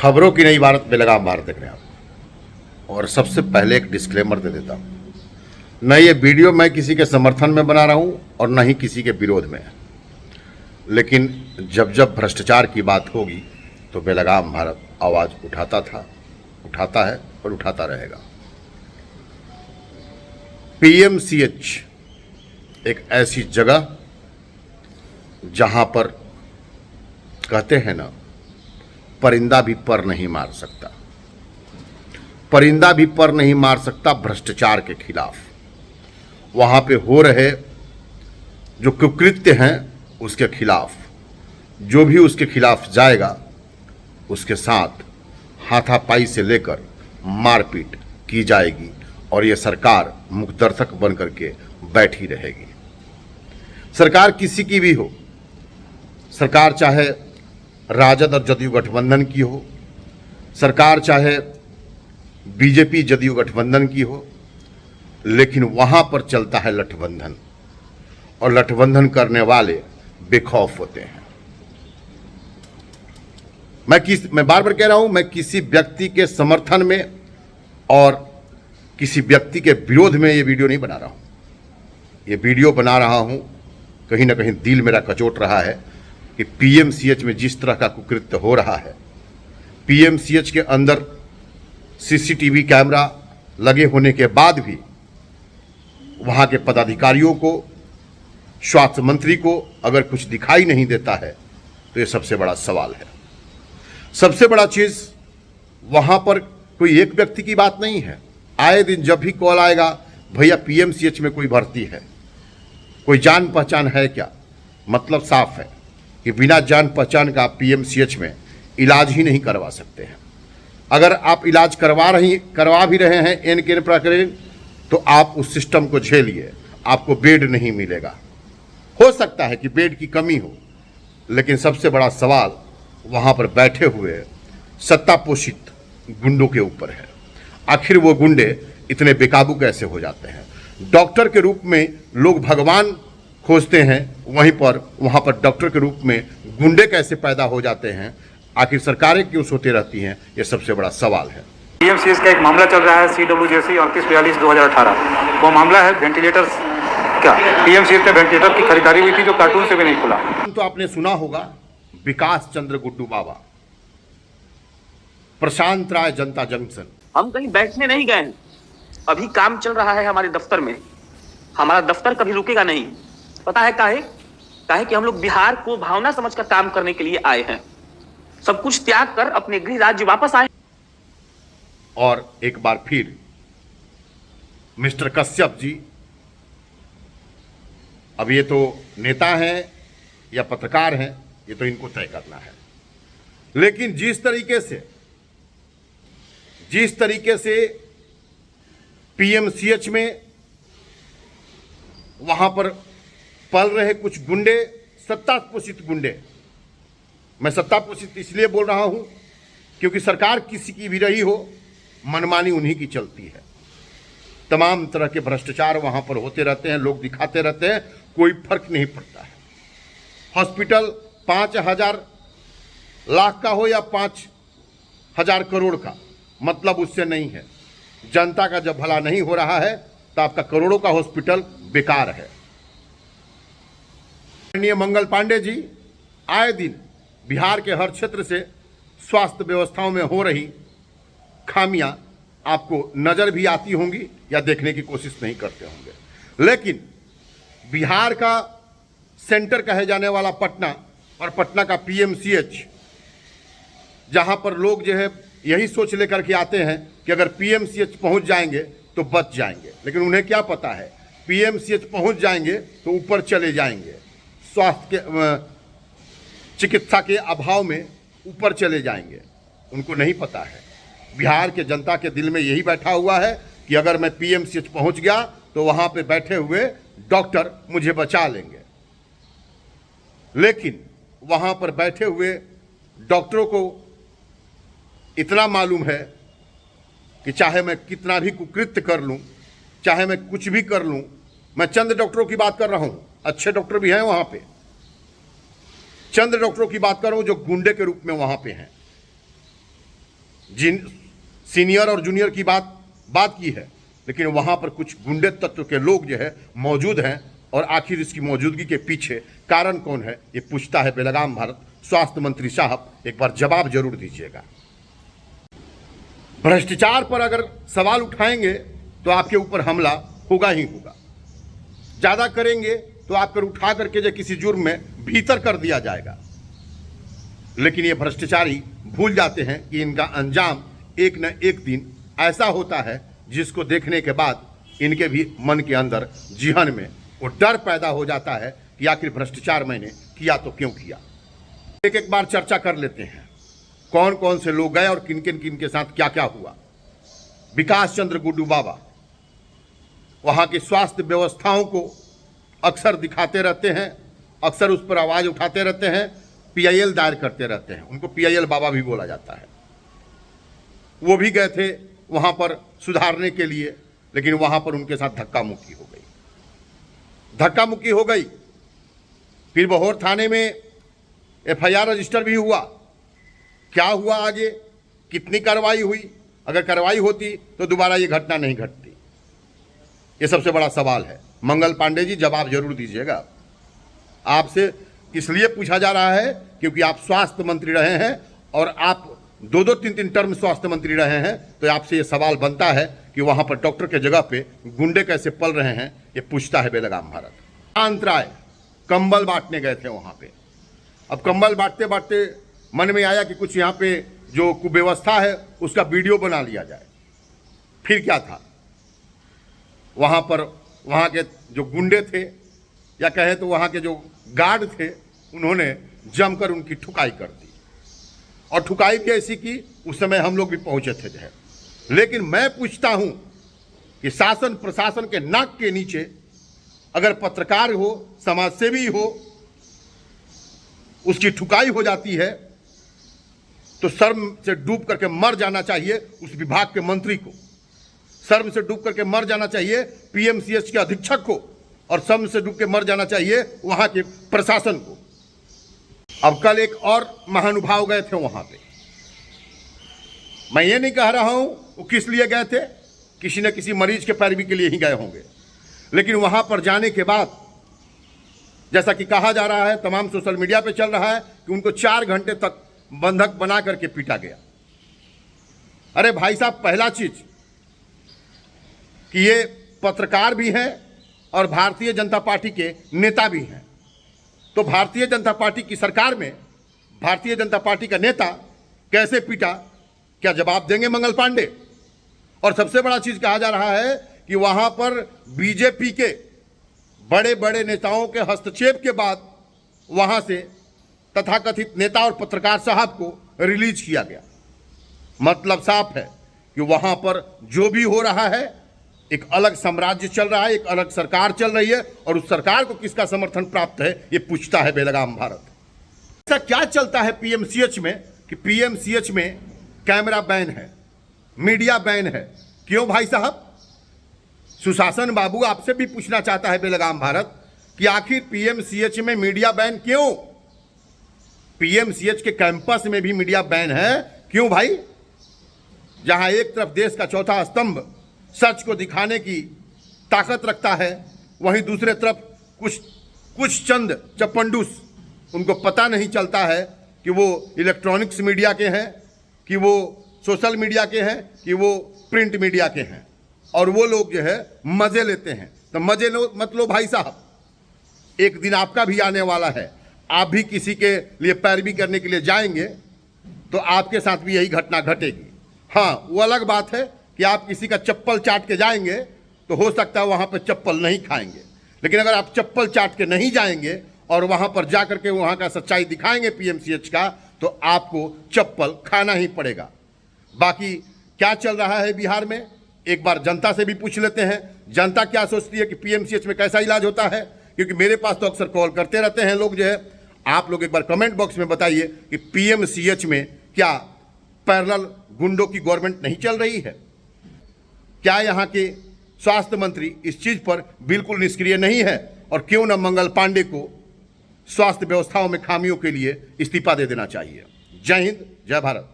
खबरों की नई भारत में लगाम भारत देख रहे हैं आप। और सबसे पहले एक डिस्क्लेमर दे देता हूं, न ये वीडियो मैं किसी के समर्थन में बना रहा हूं और न ही किसी के विरोध में। लेकिन जब जब भ्रष्टाचार की बात होगी तो बेलगाम भारत आवाज़ उठाता था, उठाता है और उठाता रहेगा। पीएमसीएच एक ऐसी जगह जहां पर कहते हैं ना, परिंदा भी पर नहीं मार सकता, परिंदा भी पर नहीं मार सकता भ्रष्टाचार के खिलाफ। वहां पे हो रहे जो कुकृत्य हैं उसके खिलाफ, जो भी उसके खिलाफ जाएगा उसके साथ हाथापाई से लेकर मारपीट की जाएगी और ये सरकार मुखदर्शक बन करके बैठी रहेगी। सरकार किसी की भी हो, सरकार चाहे राजद और जदयू गठबंधन की हो, सरकार चाहे बीजेपी जदयू गठबंधन की हो, लेकिन वहां पर चलता है लठबंधन और लठबंधन करने वाले बेखौफ होते हैं। मैं बार बार कह रहा हूं, मैं किसी व्यक्ति के समर्थन में और किसी व्यक्ति के विरोध में ये वीडियो नहीं बना रहा हूं। ये वीडियो बना रहा हूं, कहीं ना कहीं दिल मेरा कचोट रहा है कि पीएमसीएच में जिस तरह का कुकृत्य हो रहा है, पीएमसीएच के अंदर सीसीटीवी कैमरा लगे होने के बाद भी वहां के पदाधिकारियों को, स्वास्थ्य मंत्री को अगर कुछ दिखाई नहीं देता है तो ये सबसे बड़ा सवाल है। सबसे बड़ा चीज, वहां पर कोई एक व्यक्ति की बात नहीं है। आए दिन जब भी कॉल आएगा, भैया पीएमसीएच में कोई भर्ती है, कोई जान पहचान है क्या, मतलब साफ है कि बिना जान पहचान का आप पीएमसीएच में इलाज ही नहीं करवा सकते हैं। अगर आप इलाज करवा भी रहे हैं एन के प्रकार, तो आप उस सिस्टम को झेलिए, आपको बेड नहीं मिलेगा। हो सकता है कि बेड की कमी हो, लेकिन सबसे बड़ा सवाल वहां पर बैठे हुए सत्ता पोषित गुंडों के ऊपर है। आखिर वो गुंडे इतने बेकाबू कैसे हो जाते हैं? डॉक्टर के रूप में लोग भगवान खोजते हैं, वहां पर डॉक्टर के रूप में गुंडे कैसे पैदा हो जाते हैं? आखिर सरकारें क्यों सोती रहती हैं? ये सबसे बड़ा सवाल है। पीएमसीएच का एक मामला चल रहा है, CWJC 3842/2018। वो मामला है वेंटिलेटर का। पीएमसीएच में वेंटिलेटर की खरीदारी हुई थी जो कार्टून से भी नहीं खुला। तो आपने सुना होगा विकास चंद्र गुड्डू बाबा, प्रशांत राय जनता जंक्शन। हम कहीं बैठने नहीं गए हैं, अभी काम चल रहा है हमारे दफ्तर में। हमारा दफ्तर कभी रुकेगा नहीं। पता है काहे कि हम लोग बिहार को भावना समझकर काम करने के लिए आए हैं। सब कुछ त्याग कर अपने गृह राज्य वापस आए। और एक बार फिर मिस्टर कश्यप जी, अब ये तो नेता हैं या पत्रकार हैं, ये तो इनको तय करना है। लेकिन जिस तरीके से पीएमसीएच में वहां पर पल रहे कुछ गुंडे, सत्ता पोषित गुंडे, मैं सत्ता पोषित इसलिए बोल रहा हूं क्योंकि सरकार किसी की भी रही हो, मनमानी उन्हीं की चलती है। तमाम तरह के भ्रष्टाचार वहां पर होते रहते हैं, लोग दिखाते रहते हैं, कोई फर्क नहीं पड़ता है। हॉस्पिटल 5,000 लाख का हो या 5,000 करोड़ का, मतलब उससे नहीं है। जनता का जब भला नहीं हो रहा है तो आपका करोड़ों का हॉस्पिटल बेकार है। माननीय मंगल पांडे जी आए दिन बिहार के हर क्षेत्र से स्वास्थ्य व्यवस्थाओं में हो रही खामियां आपको नजर भी आती होंगी या देखने की कोशिश नहीं करते होंगे। लेकिन बिहार का सेंटर कहे जाने वाला पटना और पटना का पीएमसीएच, जहां पर लोग जो है यही सोच लेकर के आते हैं कि अगर पीएमसीएच पहुंच जाएंगे तो बच जाएंगे, लेकिन उन्हें क्या पता है पीएमसीएच पहुंच जाएंगे तो ऊपर चले जाएंगे, स्वास्थ्य के चिकित्सा के अभाव में ऊपर चले जाएंगे। उनको नहीं पता है। बिहार के जनता के दिल में यही बैठा हुआ है कि अगर मैं पीएमसीएच पहुंच गया तो वहां पे बैठे हुए डॉक्टर मुझे बचा लेंगे। लेकिन वहां पर बैठे हुए डॉक्टरों को इतना मालूम है कि चाहे मैं कितना भी कुकृत्य कर लूं, चाहे मैं कुछ भी कर लूं, मैं चंद डॉक्टरों की बात कर रहा हूं, अच्छे डॉक्टर भी हैं वहां पे, चंद डॉक्टरों की बात कर रहा हूं जो गुंडे के रूप में वहां पे हैं। जिन सीनियर और जूनियर की बात की है, लेकिन वहाँ पर कुछ गुंडे तत्व के लोग जो है मौजूद हैं। और आखिर इसकी मौजूदगी के पीछे कारण कौन है, ये पूछता है बेलगाम भारत। स्वास्थ्य मंत्री साहब एक बार जवाब जरूर दीजिएगा। भ्रष्टाचार पर अगर सवाल उठाएंगे तो आपके ऊपर हमला होगा ही होगा। ज़्यादा करेंगे तो आप कर उठा करके जो किसी जुर्म में भीतर कर दिया जाएगा। लेकिन ये भ्रष्टाचारी भूल जाते हैं कि इनका अंजाम एक न एक दिन ऐसा होता है जिसको देखने के बाद इनके भी मन के अंदर जिहन में वो डर पैदा हो जाता है कि आखिर भ्रष्टाचार मैंने किया तो क्यों किया। एक एक बार चर्चा कर लेते हैं कौन कौन से लोग गए और किन किन के साथ क्या क्या हुआ। विकास चंद्र गुड्डू बाबा वहाँ की स्वास्थ्य व्यवस्थाओं को अक्सर दिखाते रहते हैं, अक्सर उस पर आवाज़ उठाते रहते हैं, PIL दायर करते रहते हैं। उनको PIL बाबा भी बोला जाता है। वो भी गए थे वहाँ पर सुधारने के लिए, लेकिन वहाँ पर उनके साथ धक्का मुक्की हो गई। फिर बहोर थाने में FIR रजिस्टर भी हुआ। क्या हुआ आगे, कितनी कार्रवाई हुई? अगर कार्रवाई होती तो दोबारा ये घटना नहीं घटती। ये सबसे बड़ा सवाल है। मंगल पांडे जी जवाब जरूर दीजिएगा। आपसे इसलिए पूछा जा रहा है क्योंकि आप स्वास्थ्य मंत्री रहे हैं और आप 2-3 टर्म स्वास्थ्य मंत्री रहे हैं, तो आपसे ये सवाल बनता है कि वहाँ पर डॉक्टर के जगह पे गुंडे कैसे पल रहे हैं। ये पूछता है बेलगाम भारत। अंतराय कंबल बांटने गए थे वहाँ पे। अब कंबल बांटते बांटते मन में आया कि कुछ यहाँ पे जो कुव्यवस्था है उसका वीडियो बना लिया जाए। फिर क्या था, वहाँ पर वहाँ के जो गुंडे थे या कहे तो वहाँ के जो गार्ड थे, उन्होंने जमकर उनकी ठुकाई कर दी। और ठुकाई भी ऐसी की, उस समय हम लोग भी पहुँचे थे जो है। लेकिन मैं पूछता हूँ कि शासन प्रशासन के नाक के नीचे अगर पत्रकार हो, समाजसेवी हो, उसकी ठुकाई हो जाती है तो शर्म से डूब करके मर जाना चाहिए उस विभाग के मंत्री को, शर्म से डूब करके मर जाना चाहिए PMCH के अधीक्षक को, और शर्म से डूब के मर जाना चाहिए वहां के प्रशासन को। अब कल एक और महानुभाव गए थे वहां पे। मैं ये नहीं कह रहा हूं वो किस लिए गए थे, किसी न किसी मरीज के पैरवी के लिए ही गए होंगे। लेकिन वहां पर जाने के बाद जैसा कि कहा जा रहा है, तमाम सोशल मीडिया पे चल रहा है कि उनको 4 घंटे तक बंधक बना करके पीटा गया। अरे भाई साहब, पहला चीज कि ये पत्रकार भी हैं और भारतीय जनता पार्टी के नेता भी हैं। तो भारतीय जनता पार्टी की सरकार में भारतीय जनता पार्टी का नेता कैसे पीटा, क्या जवाब देंगे मंगल पांडे? और सबसे बड़ा चीज कहा जा रहा है कि वहां पर बीजेपी के बड़े बड़े नेताओं के हस्तक्षेप के बाद वहां से तथाकथित नेता और पत्रकार साहब को रिलीज किया गया। मतलब साफ है कि वहां पर जो भी हो रहा है, एक अलग साम्राज्य चल रहा है, एक अलग सरकार चल रही है, और उस सरकार को किसका समर्थन प्राप्त है ये पूछता है बेलगाम भारत। ऐसा क्या चलता है PMCH में कि PMCH में कैमरा बैन है, मीडिया बैन है? क्यों भाई साहब? सुशासन बाबू आपसे भी पूछना चाहता है बेलगाम भारत कि आखिर PMCH में मीडिया बैन क्यों? PMCH के कैंपस में भी मीडिया बैन है, क्यों भाई? जहां एक तरफ देश का चौथा स्तंभ सच को दिखाने की ताकत रखता है, वहीं दूसरे तरफ कुछ चंद चपंडूस, उनको पता नहीं चलता है कि वो इलेक्ट्रॉनिक्स मीडिया के हैं, कि वो सोशल मीडिया के हैं, कि वो प्रिंट मीडिया के हैं, और वो लोग जो है मजे लेते हैं। तो मजे मत लो भाई साहब, एक दिन आपका भी आने वाला है। आप भी किसी के लिए पैरवी करने के लिए जाएंगे तो आपके साथ भी यही घटना घटेगी। हाँ, वो अलग बात है कि आप किसी का चप्पल चाट के जाएंगे तो हो सकता है वहाँ पर चप्पल नहीं खाएंगे, लेकिन अगर आप चप्पल चाट के नहीं जाएंगे और वहाँ पर जा करके वहाँ का सच्चाई दिखाएंगे PMCH का, तो आपको चप्पल खाना ही पड़ेगा। बाकी क्या चल रहा है बिहार में, एक बार जनता से भी पूछ लेते हैं, जनता क्या सोचती है कि PMCH में कैसा इलाज होता है, क्योंकि मेरे पास तो अक्सर कॉल करते रहते हैं लोग जो है। आप लोग एक बार कमेंट बॉक्स में बताइए कि PMCH में क्या पैरेलल गुंडों की गवर्नमेंट नहीं चल रही है? क्या यहाँ के स्वास्थ्य मंत्री इस चीज पर बिल्कुल निष्क्रिय नहीं है? और क्यों न मंगल पांडे को स्वास्थ्य व्यवस्थाओं में खामियों के लिए इस्तीफा दे देना चाहिए? जय हिंद, जय भारत।